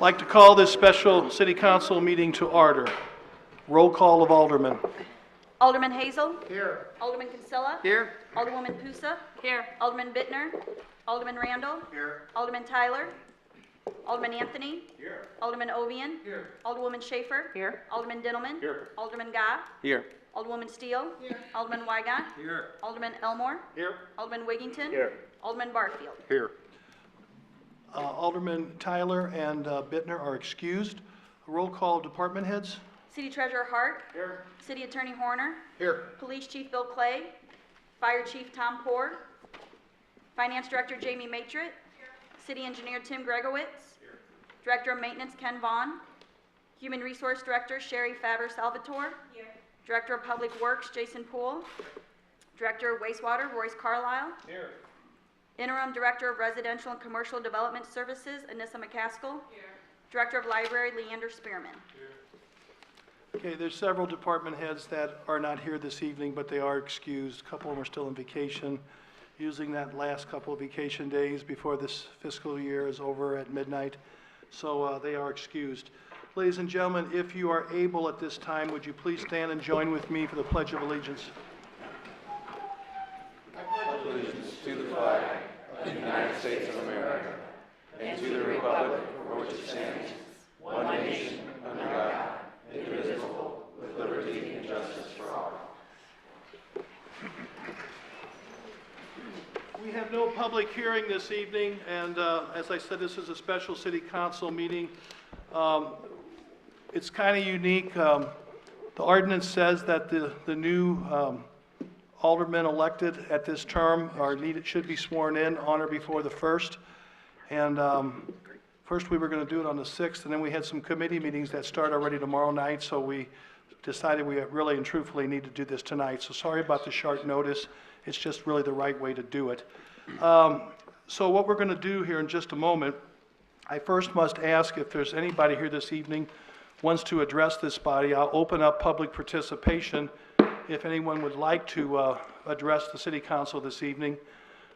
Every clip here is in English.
I'd like to call this special City Council meeting to order. Roll call of aldermen. Alderman Hazel. Here. Alderman Kinsella. Here. Alderwoman Pusa. Here. Alderman Bittner. Alderman Randall. Here. Alderman Tyler. Alderman Anthony. Here. Alderman Ovian. Here. Alderwoman Schaefer. Here. Alderman Dintelman. Here. Alderman Gah. Here. Alderwoman Steele. Here. Alderman Wygant. Here. Alderman Elmore. Here. Alderman Wiggington. Here. Alderman Barfield. Here. Alderman Tyler and Bittner are excused. Roll call of department heads. City Treasurer Hart. Here. City Attorney Horner. Here. Police Chief Bill Clay. Fire Chief Tom Poor. Finance Director Jamie Matrit. City Engineer Tim Gregowitz. Director of Maintenance Ken Vaughn. Human Resource Director Sherry Faber Salvatore. Director of Public Works Jason Poole. Director of Wastewater Royce Carlisle. Here. Interim Director of Residential and Commercial Development Services Anissa McCaskill. Director of Library Leander Spearman. Okay, there's several department heads that are not here this evening, but they are excused. A couple of them are still on vacation, using that last couple of vacation days before this fiscal year is over at midnight. So they are excused. Ladies and gentlemen, if you are able at this time, would you please stand and join with me for the Pledge of Allegiance? I pledge allegiance to the flag of the United States of America and to the republic for which it stands, one nation, under God, indivisible, with liberty and justice for all. We have no public hearing this evening, and as I said, this is a special city council meeting. It's kind of unique. The ordinance says that the new aldermen elected at this term should be sworn in on or before the 1st. And first we were going to do it on the 6th, and then we had some committee meetings that start already tomorrow night, so we decided we really and truthfully need to do this tonight. So sorry about the short notice. It's just really the right way to do it. So what we're going to do here in just a moment, I first must ask if there's anybody here this evening wants to address this body. I'll open up public participation if anyone would like to address the City Council this evening.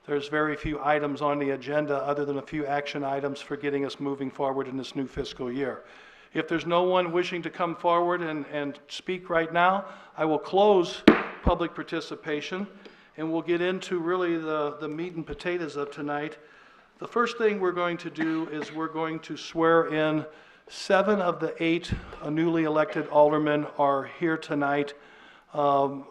There's very few items on the agenda other than a few action items for getting us moving forward in this new fiscal year. If there's no one wishing to come forward and speak right now, I will close public participation and we'll get into really the meat and potatoes of tonight. The first thing we're going to do is we're going to swear in 7 of the 8 newly elected aldermen are here tonight. Alderman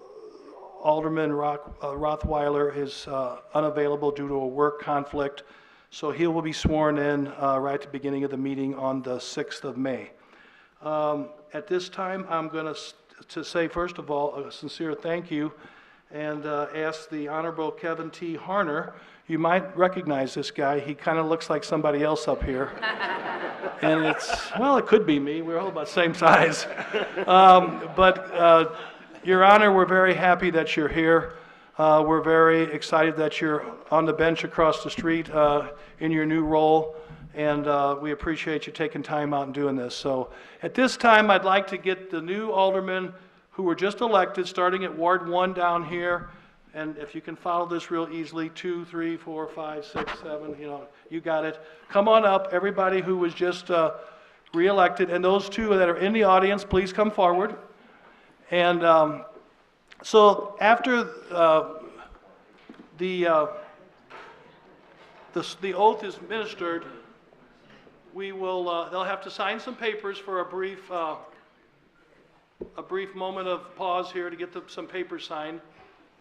Rothweiler is unavailable due to a work conflict, so he will be sworn in right at the beginning of the meeting on the 6th of May. At this time, I'm going to say, first of all, a sincere thank you and ask the Honorable Kevin T. Harner. You might recognize this guy. He kind of looks like somebody else up here. And well, it could be me. We're all about the same size. But Your Honor, we're very happy that you're here. We're very excited that you're on the bench across the street in your new role. And we appreciate you taking time out and doing this. So at this time, I'd like to get the new aldermen who were just elected, starting at Ward 1 down here. And if you can follow this real easily, 2, 3, 4, 5, 6, 7, you got it. Come on up, everybody who was just re-elected. And those 2 that are in the audience, please come forward. And so after the oath is administered, we will, they'll have to sign some papers for a brief moment of pause here to get some papers signed.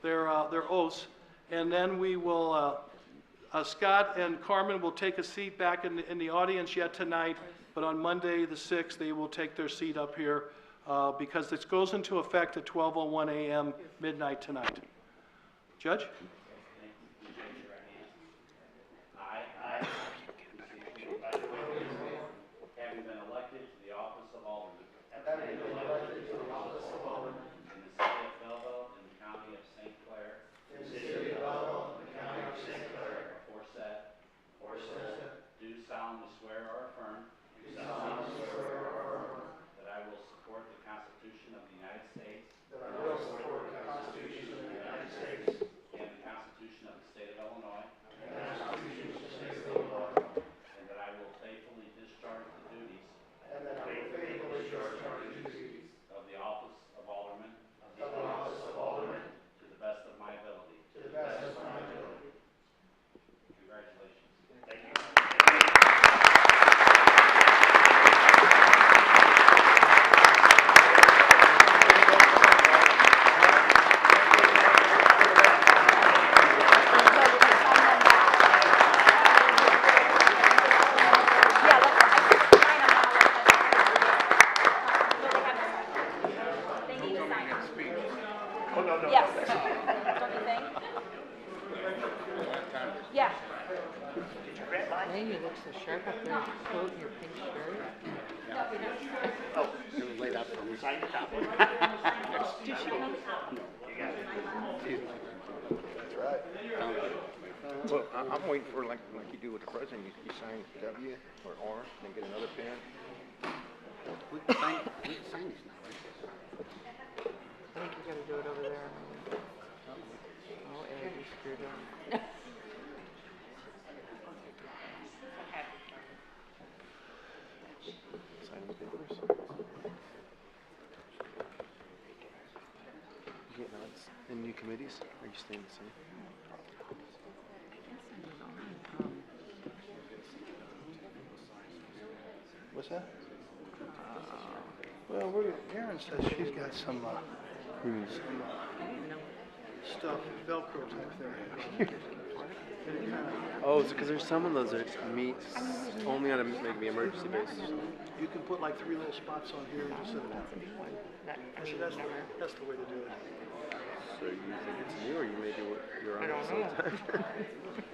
Their oaths, and then we will, Scott and Carmen will take a seat back in the audience yet tonight, but on Monday the 6th they will take their seat up here because this goes into effect at 12:01 a.m. midnight tonight. Judge? Having been elected to the office of alderman in the city of Belleville in the county of St. Clair, aforesaid, do solemnly swear or affirm that I will support the Constitution of the United States and the Oh, it was laid out for me. Sign the top one. Did she come? No, you got it. That's right. Well, I'm waiting for, like you do with the president, you sign W or R, then get another pen. We can sign this now, right? I think you gotta do it over there. Oh, Ed, you screwed up. Sign the papers. You get nods in new committees? Are you staying the same? What's that? Well, Erin says she's got some stuff, Velcro type thing. Oh, it's because there's some of those that meet only on a maybe emergency basis. You can put like 3 little spots on here and just set it down. See, that's the way to do it. So you think it's new, or you maybe you're on I it don't sometime?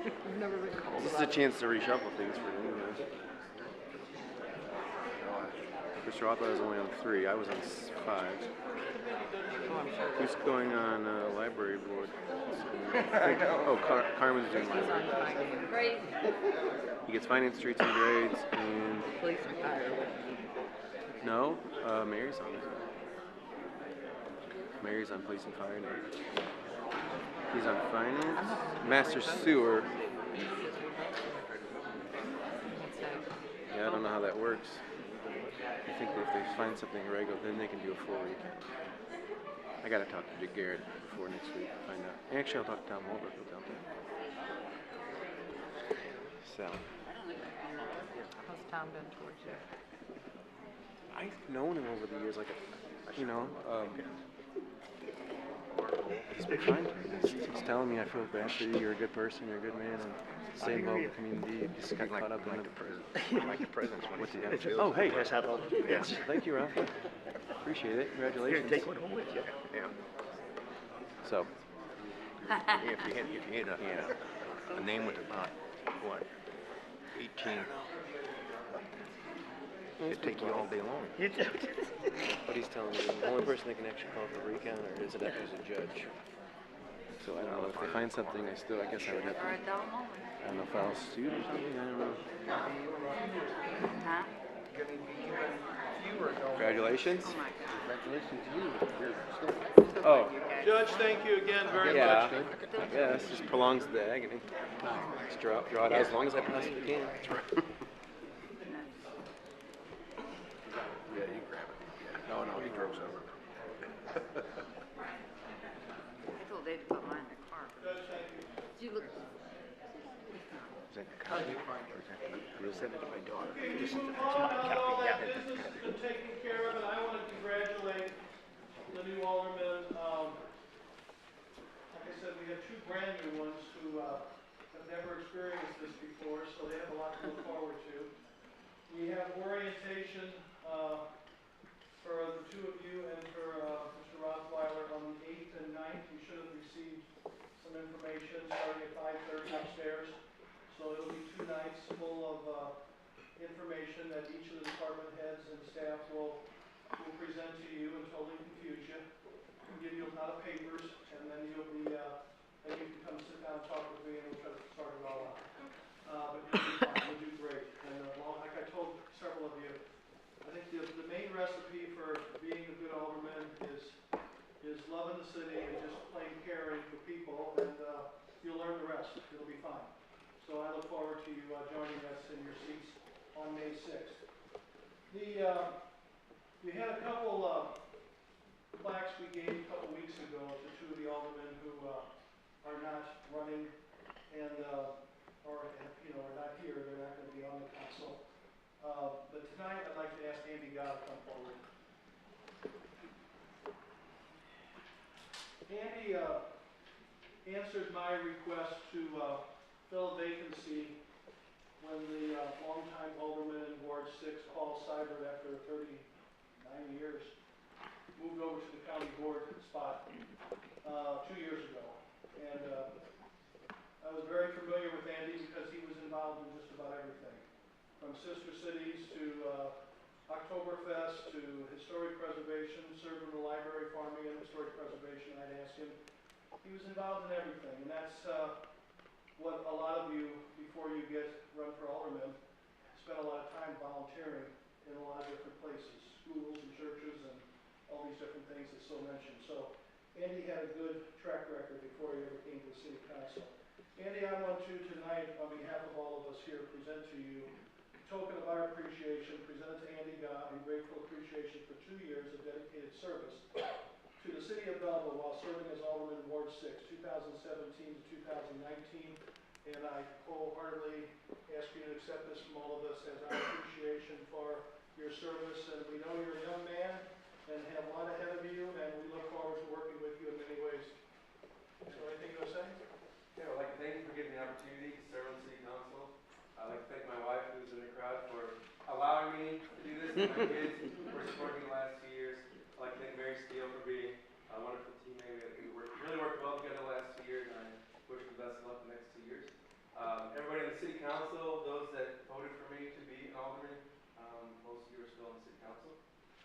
I've never been called. This is a chance to reshuffle things for you. Mr. Rothwell was only on 3. I was on 5. Who's going on library board? Oh, Carmen's doing library. Great. He gets finance, streets, and grades, and Police and fire. no, Mary's on it. Mary's on police and fire now. He's on finance, master sewer. Yeah, I don't know how that works. I think that if they find something irregular, then they can do a full recount. I gotta talk to Garrett before next week to find out. Actually, I'll talk to Tom Holbrook about that. So, How's Tom been towards you? I've known him over the years, like, you know, he's been fine. He's telling me I feel bad for you. You're a good person. You're a good man, and stay involved in the community. You just got caught up in the president. Like the president's one. What the Oh, hey. Yes. Thank you, Ralph. Appreciate it. Congratulations. Take one home with you. Yeah. So, If you had a name with about, what, 18? It'd take you all day long. but he's telling me the only person that can actually call for a recount or is a judge. So I don't know if they find something. I guess I would have to. I don't know if I'll sue or something. I don't know. Huh? Congratulations. Congratulations to you. Oh, Judge, thank you again very yeah. much. Yeah, this just prolongs the agony. Just draw it out as long as I possibly can. Yeah, you grab it. No, he drove over. I told Dave to put mine in the car. Do you look? Is that the copy? Or is that the send it to my daughter? This is Moving my on, all copy. that Yeah. business has been taken care of, and I want to congratulate the new aldermen. Like I said, we have 2 brand new ones who have never experienced this before, so they have a lot to look forward to. We have orientation for the 2 of you and for Mr. Rothweiler on the 8th and 9th. You should have received some information starting at 5:30 upstairs. So it'll be 2 nights full of information that each of the department heads and staff will present to you and totally confuse you. We'll give you a lot of papers, and then then you can come sit down and talk with me, and we'll try to sort it all out. But you'll be fine. You'll do great. And like I told several of you, I think the main recipe for being a good alderman is loving the city and just plain caring for people, and you'll learn the rest. It'll be fine. So I look forward to you joining us in your seats on May 6th. We had a couple plaques we gave a couple weeks ago to 2 of the aldermen who are not running and are not here. They're not going to be on the council. But tonight I'd like to ask Andy Gott to come forward. Andy answered my request to fill a vacancy when the longtime alderman in Ward 6, Paul Seibert, after 39 years, moved over to the county board spot 2 years ago. And I was very familiar with Andy because he was involved in just about everything, from sister cities to Oktoberfest to historic preservation, served in the library, farming, and historic preservation. I'd ask him. He was involved in everything, and that's what a lot of you, before you run for alderman, spend a lot of time volunteering in a lot of different places, schools and churches and all these different things that Sil mentioned. So Andy had a good track record before he ever came to the city council. Andy, I want to tonight, on behalf of all of us here, present to you a token of our appreciation, presented to Andy Gott, and grateful appreciation for 2 years of dedicated service to the city of Belleville while serving as Alderman Ward 6, 2017 to 2019. And I wholeheartedly ask you to accept this from all of us as our appreciation for your service. And we know you're a young man and have a lot ahead of you, and we look forward to working with you in many ways. Is there anything you want to say? Yeah, I'd like to thank you for giving me the opportunity to serve on the city council. I'd like to thank my wife, who's in the crowd, for allowing me to do this, and my kids for supporting me the last 2 years. I'd like to thank Mary Steele for being a wonderful teammate. We really worked well together the last 2 years, and I wish her the best of luck the next 2 years. Everybody in the city council, those that voted for me to be an alderman, most of you are still on the city council.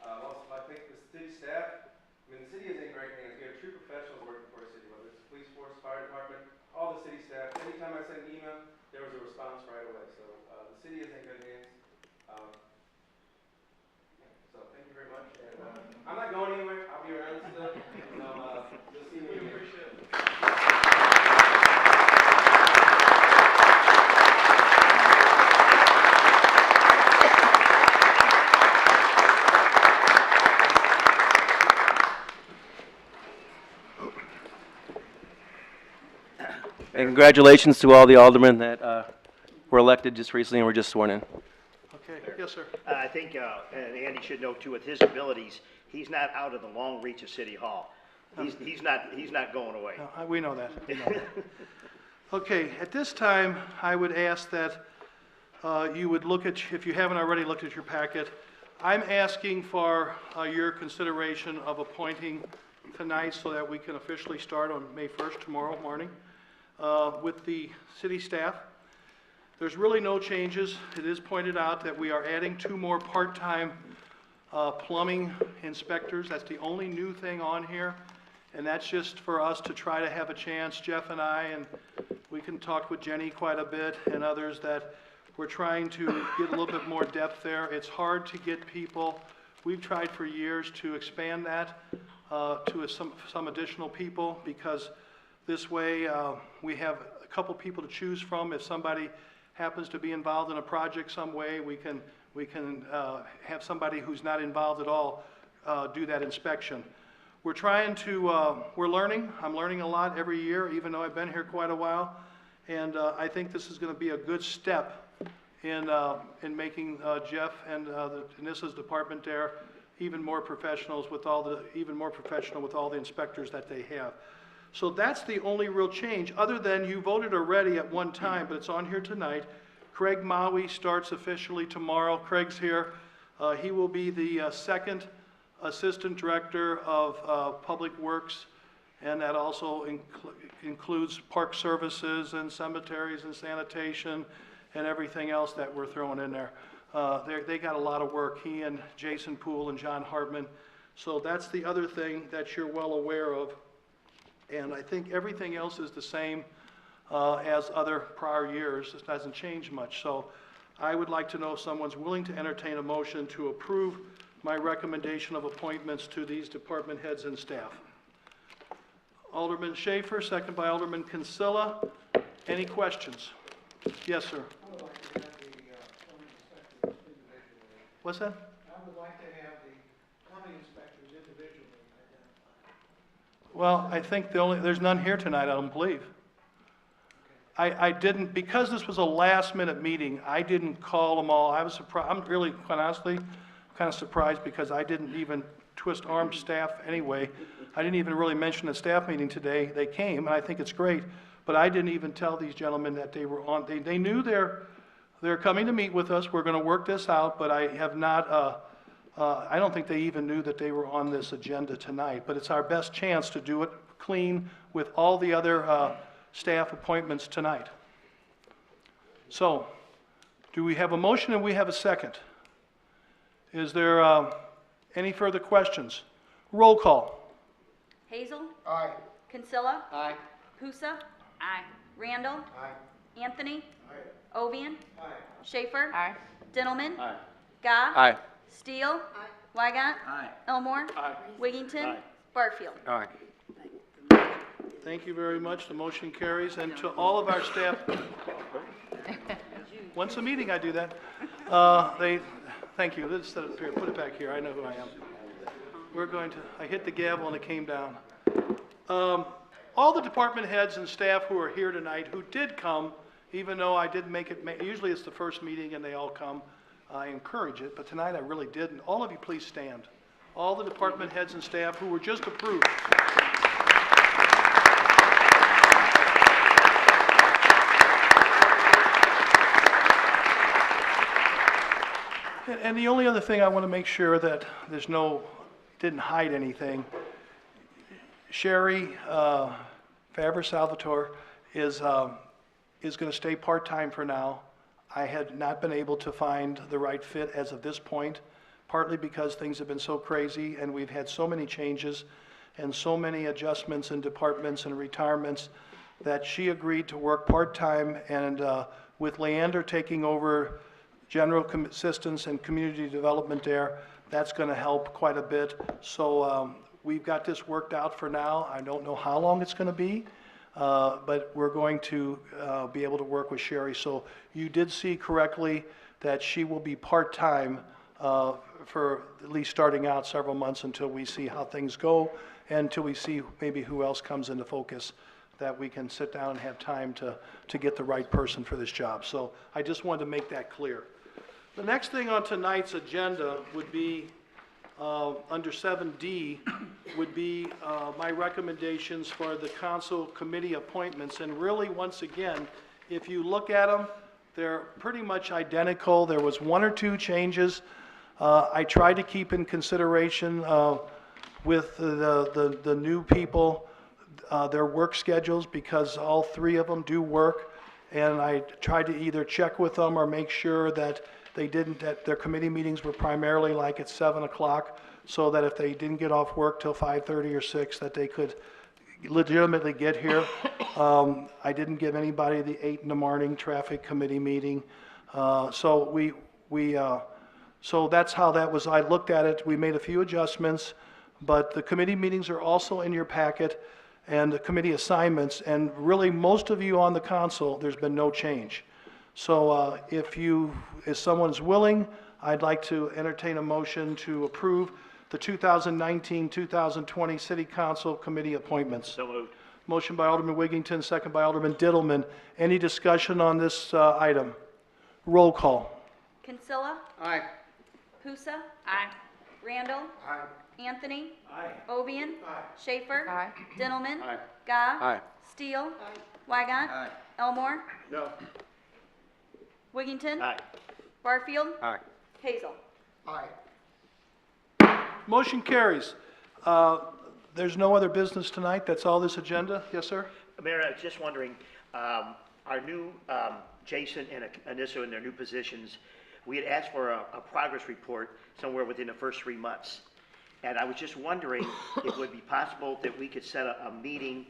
Also, I thank the city staff. I mean, the city is in great hands. We have true professionals working for our city, whether it's the police force, fire department, all the city staff. Anytime I sent an email, there was a response right away. So the city is in good hands. So thank you very much. And I'm not going anywhere. I'll be around still. So you'll see me. We appreciate it. And congratulations to all the aldermen that were elected just recently and were just sworn in. Okay, yes, sir. I think, and Andy should know too, with his abilities, he's not out of the long reach of City Hall. He's not going away. No, we know that. We know that. Okay, at this time, I would ask that you would look at, if you haven't already looked at your packet, I'm asking for your consideration of appointing tonight so that we can officially start on May 1st, tomorrow morning, with the city staff. There's really no changes. It is pointed out that we are adding 2 more part-time plumbing inspectors. That's the only new thing on here, and that's just for us to try to have a chance, Jeff and I, and we can talk with Jenny quite a bit and others, that we're trying to get a little bit more depth there. It's hard to get people. We've tried for years to expand that to some additional people, because this way we have a couple people to choose from. If somebody happens to be involved in a project some way, we can have somebody who's not involved at all do that inspection. We're trying to, we're learning. I'm learning a lot every year, even though I've been here quite a while. And I think this is going to be a good step in making Jeff and Nissa's department there even more professionals with all the, even more professional with all the inspectors that they have. So that's the only real change, other than you voted already at one time, but it's on here tonight. Craig Maui starts officially tomorrow. Craig's here. He will be the second Assistant Director of Public Works, and that also includes park services and cemeteries and sanitation and everything else that we're throwing in there. They got a lot of work, he and Jason Poole and John Hartman. So that's the other thing that you're well aware of. And I think everything else is the same as other prior years. It hasn't changed much. So I would like to know if someone's willing to entertain a motion to approve my recommendation of appointments to these department heads and staff. Alderman Schaefer, second by Alderman Kinsella. Any questions? Yes, sir. I would like to have the plumbing inspectors individually. What's that? I would like to have the plumbing inspectors individually identified. Well, I think there's none here tonight, I don't believe. I didn't, because this was a last-minute meeting, I didn't call them all. I was surprised. I'm really, quite honestly, kind of surprised, because I didn't even twist arm staff anyway. I didn't even really mention the staff meeting today. They came, and I think it's great, but I didn't even tell these gentlemen that they were on. They knew they're coming to meet with us. We're going to work this out, but I have not, I don't think they even knew that they were on this agenda tonight. But it's our best chance to do it clean with all the other staff appointments tonight. So, do we have a motion and we have a second? Is there any further questions? Roll call. Hazel. Aye. Kinsella. Aye. Pusa. Aye. Randall. Aye. Anthony. Aye. Ovian. Aye. Schaefer. Aye. Dintelman. Aye. Gah. Aye. Steele. Wygant. Aye. Elmore. Aye. Wiggington. Aye. Barfield. Aye. Thank you very much. The motion carries. And to all of our staff, once a meeting, I do that. Thank you. Let's set it up here. Put it back here. I know who I am. I hit the gavel and it came down. All the department heads and staff who are here tonight, who did come, even though I didn't make it, usually it's the first meeting and they all come, I encourage it, but tonight I really didn't. All of you please stand. All the department heads and staff who were just approved. And the only other thing I want to make sure that didn't hide anything. Sherry Faber-Salvatore is going to stay part-time for now. I had not been able to find the right fit as of this point, partly because things have been so crazy and we've had so many changes and so many adjustments in departments and retirements that she agreed to work part-time, and with Leander taking over general assistance and community development there, that's going to help quite a bit. So we've got this worked out for now. I don't know how long it's going to be, but we're going to be able to work with Sherry. So you did see correctly that she will be part-time for at least starting out several months until we see how things go and until we see maybe who else comes into focus, that we can sit down and have time to get the right person for this job. So I just wanted to make that clear. The next thing on tonight's agenda would be, under 7D, would be my recommendations for the council committee appointments. And really, once again, if you look at them, they're pretty much identical. There was one or two changes. I tried to keep in consideration with the new people their work schedules, because all three of them do work. And I tried to either check with them or make sure that that their committee meetings were primarily like at 7 o'clock, so that if they didn't get off work till 5:30 or 6, that they could legitimately get here. I didn't give anybody the 8 in the morning traffic committee meeting. So so that's how that was. I looked at it. We made a few adjustments, but the committee meetings are also in your packet, and the committee assignments, and really most of you on the council, there's been no change. So if someone's willing, I'd like to entertain a motion to approve the 2019-2020 City Council Committee appointments. So moved. Motion by Alderman Wiggington, second by Alderman Dittelman. Any discussion on this item? Roll call. Kinsella. Aye. Pusa. Aye. Randall. Aye. Anthony. Aye. Ovian. Aye. Schaefer. Aye. Dintelman. Aye. Gah. Aye. Steele. Wygant. Aye. Elmore. No. Wiggington. Aye. Barfield. Aye. Hazel. Aye. Motion carries. There's no other business tonight. That's all this agenda. Yes, sir? Mayor, I was just wondering, our new Jason and Anissa in their new positions, we had asked for a progress report somewhere within the first 3 months. And I was just wondering if it would be possible that we could set a meeting,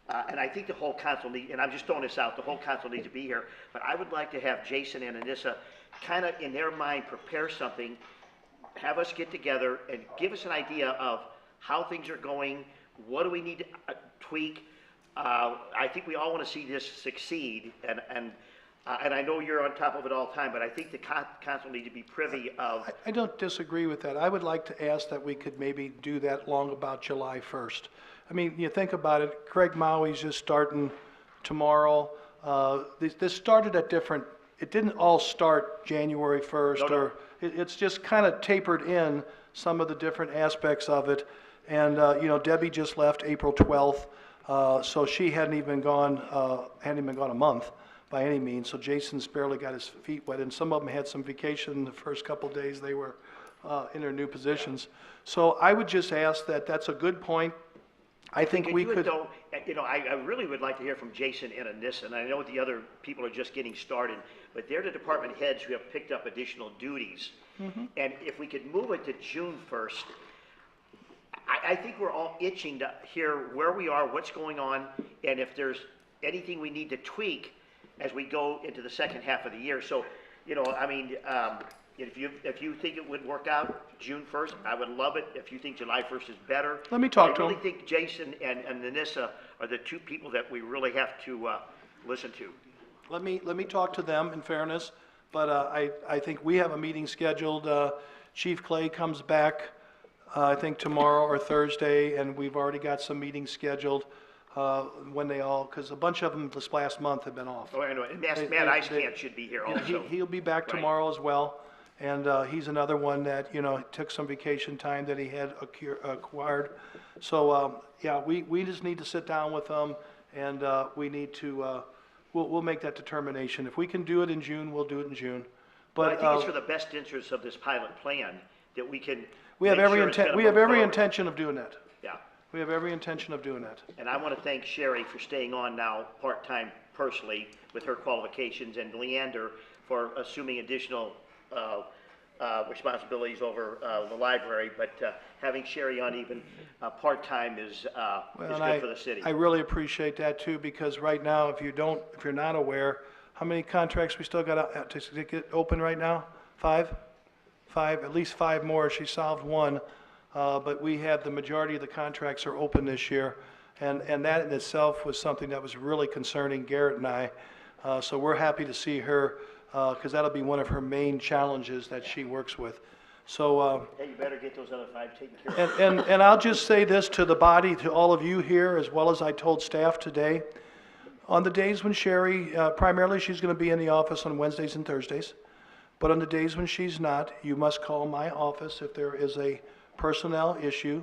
and I think the whole council and I'm just throwing this out, the whole council needs to be here, but I would like to have Jason and Anissa kind of in their mind prepare something, have us get together and give us an idea of how things are going, what do we need to tweak. I think we all want to see this succeed, and I know you're on top of it all the time, but I think the council need to be privy of. I don't disagree with that. I would like to ask that we could maybe do that long about July 1st. I mean, you think about it, Craig Maui's just starting tomorrow. This started at different, it didn't all start January 1st, No. or it's just kind of tapered in some of the different aspects of it. And, Debbie just left April 12th, so she hadn't even gone a month by any means. So Jason's barely got his feet wet, and some of them had some vacation the first couple days they were in their new positions. So I would just ask that's a good point. I think we do it, could, though, you know, I really would like to hear from Jason and Anissa, and I know the other people are just getting started, but they're the department heads who have picked up additional duties. And if we could move it to June 1st, I think we're all itching to hear where we are, what's going on, and if there's anything we need to tweak as we go into the second half of the year. So, you know, I mean, if you think it would work out June 1st, I would love it. If you think July 1st is better. Let me talk to I really him. think Jason and Anissa are the two people that we really have to listen to. let me talk to them in fairness, but I think we have a meeting scheduled. Chief Clay comes back, I think tomorrow or Thursday, and we've already got some meetings scheduled when they all, because a bunch of them this last month have been off. Oh, I know, and Matt They- Icecamp should be here Yeah, also. He'll be back Right. tomorrow as well, and he's another one that, you know, took some vacation time that he had acquired. So, yeah, we just need to sit down with them, and we need to, we'll make that determination. If we can do it in June, we'll do it in June. But I But think it's for the best interest of this pilot plan that we can we have make every sure it's intent, gonna we have move every forward. intention of doing that. Yeah. We have every intention of doing that. And I want to thank Sherry for staying on now part-time personally with her qualifications, and Leander for assuming additional responsibilities over the library. But having Sherry on even part-time is Well, and good for the city. I really appreciate that too, because right now, if you're not aware, how many contracts we still got to get open right now? Five, at least five more. She solved one. But we had, the majority of the contracts are open this year. And that in itself was something that was really concerning Garrett and I. So we're happy to see her, because that'll be one of her main challenges that she works with. So, Hey, you better get those other five taken care of. and I'll just say this to the body, to all of you here, as well as I told staff today. On the days when Sherry, primarily she's going to be in the office on Wednesdays and Thursdays, but on the days when she's not, you must call my office if there is a personnel issue.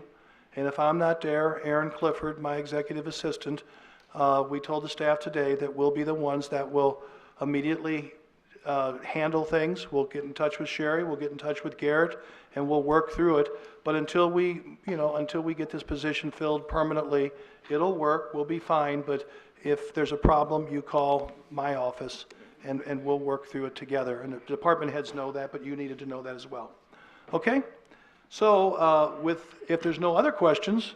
And if I'm not there, Aaron Clifford, my executive assistant, we told the staff today that we'll be the ones that will immediately handle things. We'll get in touch with Sherry, we'll get in touch with Garrett, and we'll work through it. But until we get this position filled permanently, it'll work, we'll be fine. But if there's a problem, you call my office, and we'll work through it together. And the department heads know that, but you needed to know that as well. Okay? So, if there's no other questions,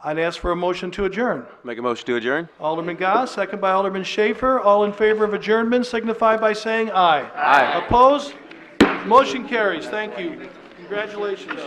I'd ask for a motion to adjourn. Make a motion to adjourn? Alderman Goss, second by Alderman Schaefer. All in favor of adjournment signify by saying aye. Aye. Opposed? Motion carries. Thank you. Congratulations.